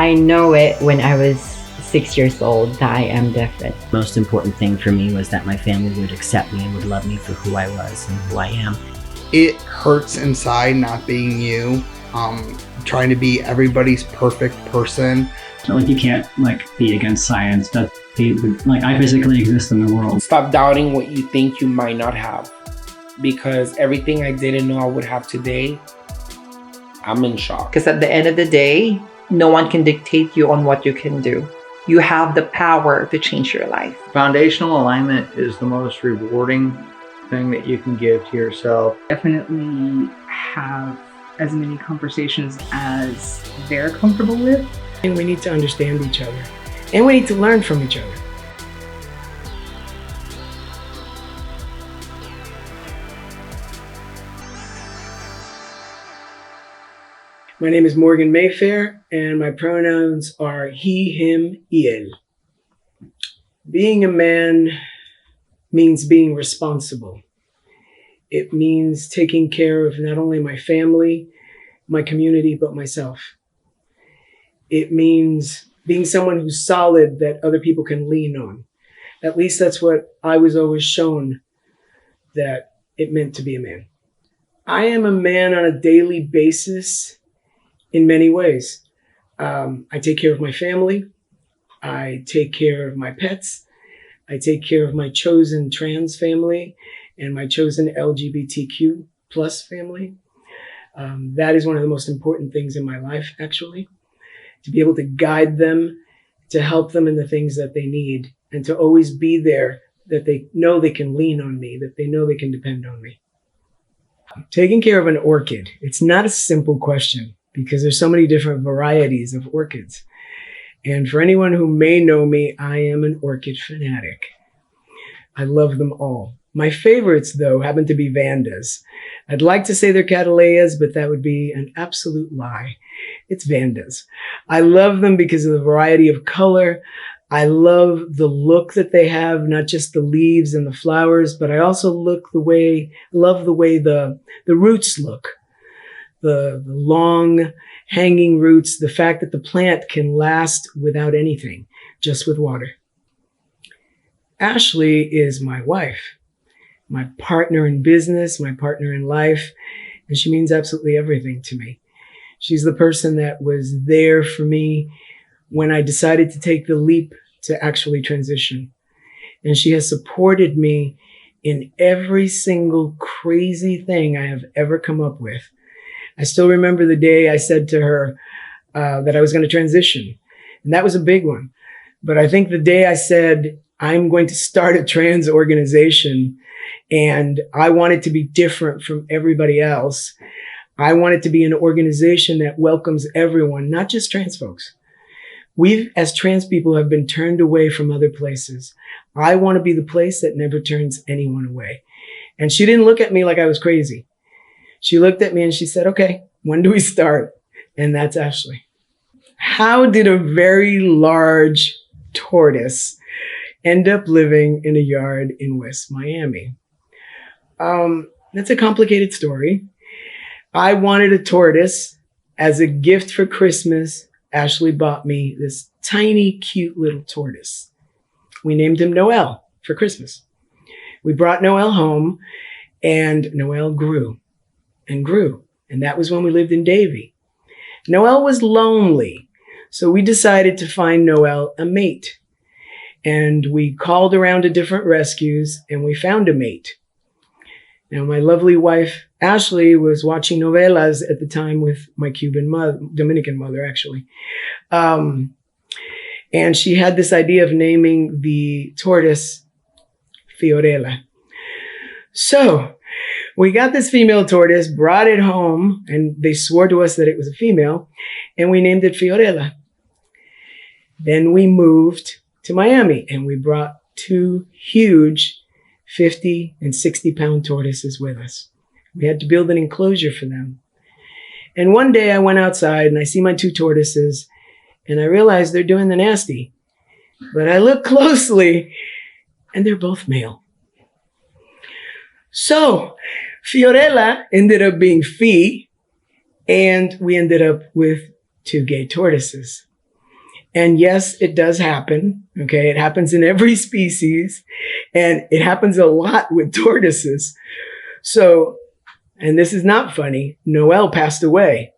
I know it when I was 6 years old that I am different. Most important thing for me was that my family would accept me and would love me for who I was and who I am. It hurts inside not being you, trying to be everybody's perfect person. So like you can't be against science. That I physically exist in the world. Stop doubting what you think you might not have, because everything I didn't know I would have today, I'm in shock. Because at the end of the day, no one can dictate you on what you can do. You have the power to change your life. Foundational alignment is the most rewarding thing that you can give to yourself. Definitely have as many conversations as they're comfortable with. And we need to understand each other. And we need to learn from each other. My name is Morgan Mayfair, and my pronouns are he, him, él. Being a man means being responsible. It means taking care of not only my family, my community, but myself. It means being someone who's solid that other people can lean on. At least that's what I was always shown that it meant to be a man. I am a man on a daily basis in many ways. I take care of my family. I take care of my pets. I take care of my chosen trans family and my chosen LGBTQ plus family. That is one of the most important things in my life, actually, to be able to guide them, to help them in the things that they need, and to always be there, that they know they can lean on me, that they know they can depend on me. Taking care of an orchid, it's not a simple question because there's so many different varieties of orchids. And for anyone who may know me, I am an orchid fanatic. I love them all. My favorites, though, happen to be Vandas. I'd like to say they're Cattleyas, but that would be an absolute lie. It's Vandas. I love them because of the variety of color. I love the look that they have, not just the leaves and the flowers, but I also love the way the roots look. The long hanging roots, the fact that the plant can last without anything, just with water. Ashley is my wife, my partner in business, my partner in life, and she means absolutely everything to me. She's the person that was there for me when I decided to take the leap to actually transition. And she has supported me in every single crazy thing I have ever come up with. I still remember the day I said to her that I was going to transition. And that was a big one. But I think the day I said, I'm going to start a trans organization and I want it to be different from everybody else. I want it to be an organization that welcomes everyone, not just trans folks. We, as trans people, have been turned away from other places. I want to be the place that never turns anyone away. And she didn't look at me like I was crazy. She looked at me and she said, okay, when do we start? And that's Ashley. How did a very large tortoise end up living in a yard in West Miami? That's a complicated story. I wanted a tortoise. As a gift for Christmas, Ashley bought me this tiny, cute little tortoise. We named him Noel for Christmas. We brought Noel home and Noel grew and grew. And that was when we lived in Davie. Noel was lonely, so we decided to find Noel a mate. And we called around to different rescues and we found a mate. Now, my lovely wife, Ashley, was watching novelas at the time with my Dominican mother, actually. And she had this idea of naming the tortoise Fiorella. So we got this female tortoise, brought it home, and they swore to us that it was a female, and we named it Fiorella. Then we moved to Miami, and we brought two huge 50 and 60-pound tortoises with us. We had to build an enclosure for them. And one day I went outside, and I see my two tortoises, and I realized they're doing the nasty. But I look closely, and they're both male. So Fiorella ended up being Fee, and we ended up with two gay tortoises. And yes, it does happen. Okay. It happens in every species, and it happens a lot with tortoises. So, and this is not funny, Noel passed away.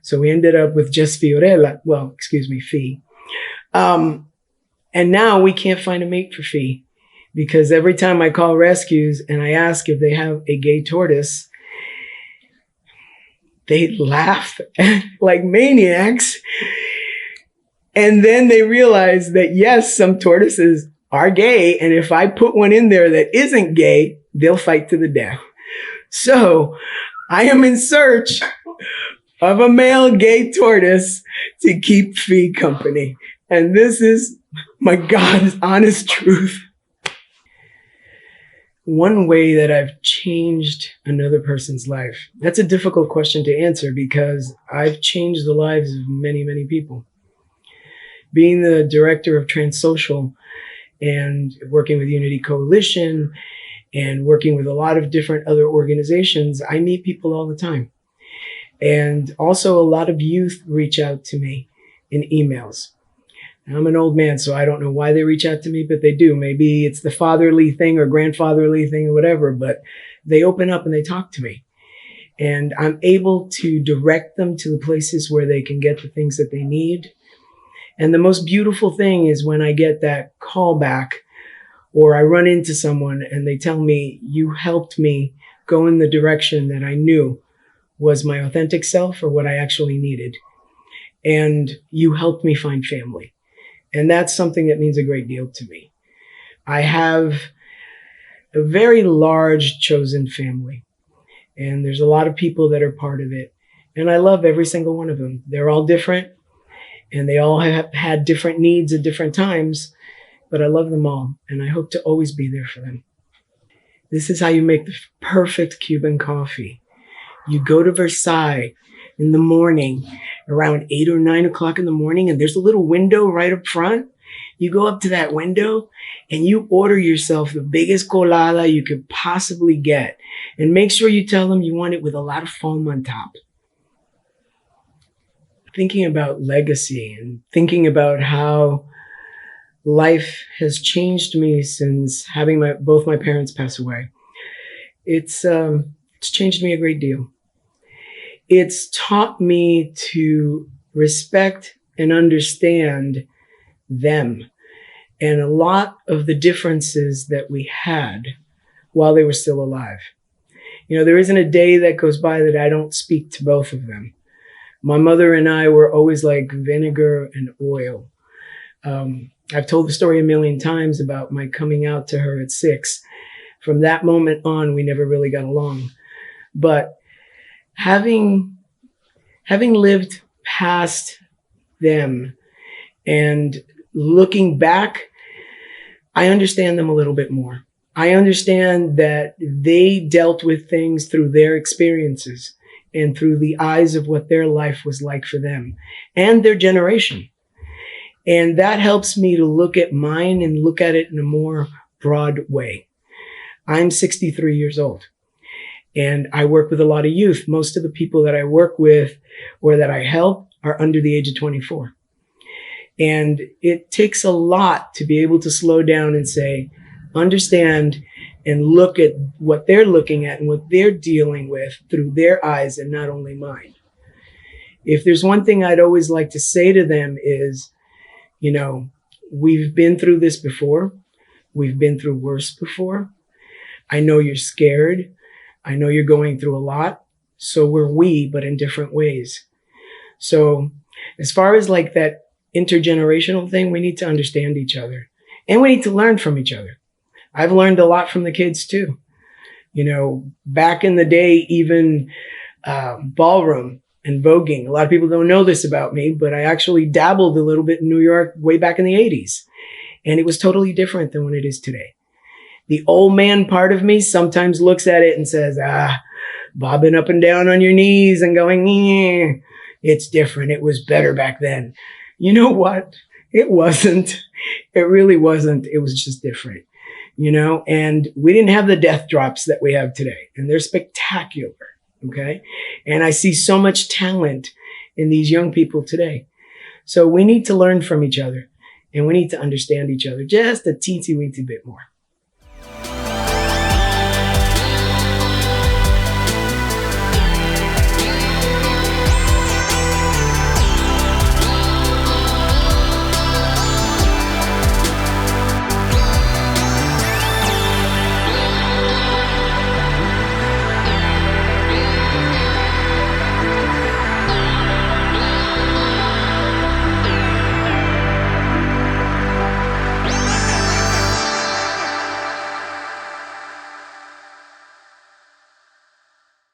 So we ended up with just Fiorella. Well, excuse me, Fee. And now we can't find a mate for Fee, because every time I call rescues and I ask if they have a gay tortoise, they laugh like maniacs. And then they realize that, yes, some tortoises are gay. And if I put one in there that isn't gay, they'll fight to the death. So I am in search of a male gay tortoise to keep Fee company. And this is my God's honest truth. One way that I've changed another person's life. That's a difficult question to answer, because I've changed the lives of many, many people. Being the director of Transsocial and working with Unity Coalition and working with a lot of different other organizations, I meet people all the time. And also a lot of youth reach out to me in emails. I'm an old man, so I don't know why they reach out to me, but they do. Maybe it's the fatherly thing or grandfatherly thing or whatever, but they open up and they talk to me. And I'm able to direct them to the places where they can get the things that they need. And the most beautiful thing is when I get that call back, or I run into someone and they tell me, you helped me go in the direction that I knew was my authentic self or what I actually needed. And you helped me find family. And that's something that means a great deal to me. I have a very large chosen family, and there's a lot of people that are part of it. And I love every single one of them. They're all different, and they all have had different needs at different times, but I love them all, and I hope to always be there for them. This is how you make the perfect Cuban coffee. You go to Versailles in the morning, around 8 or 9 o'clock in the morning, and there's a little window right up front. You go up to that window and you order yourself the biggest colada you could possibly get. And make sure you tell them you want it with a lot of foam on top. Thinking about legacy and thinking about how life has changed me since having both my parents pass away. It's changed me a great deal. It's taught me to respect and understand them and a lot of the differences that we had while they were still alive. You know, there isn't a day that goes by that I don't speak to both of them. My mother and I were always like vinegar and oil. I've told the story a million times about my coming out to her at 6. From that moment on, we never really got along. But having lived past them and looking back, I understand them a little bit more. I understand that they dealt with things through their experiences and through the eyes of what their life was like for them and their generation. And that helps me to look at mine and look at it in a more broad way. I'm 63 years old. And I work with a lot of youth. Most of the people that I work with or that I help are under the age of 24. And it takes a lot to be able to slow down and say, understand and look at what they're looking at and what they're dealing with through their eyes and not only mine. If there's one thing I'd always like to say to them is, you know, we've been through this before. We've been through worse before. I know you're scared. I know you're going through a lot. So we're we, but in different ways. So as far as like that intergenerational thing, we need to understand each other and we need to learn from each other. I've learned a lot from the kids too. You know, back in the day, even ballroom and voguing. A lot of people don't know this about me, but I actually dabbled a little bit in New York way back in the 80s. And it was totally different than what it is today. The old man part of me sometimes looks at it and says, bobbing up and down on your knees and going, it's different. It was better back then. You know what? It wasn't. It really wasn't. It was just different, you know, and we didn't have the death drops that we have today, and they're spectacular. Okay. And I see so much talent in these young people today. So we need to learn from each other, and we need to understand each other just a teensy weensy bit more.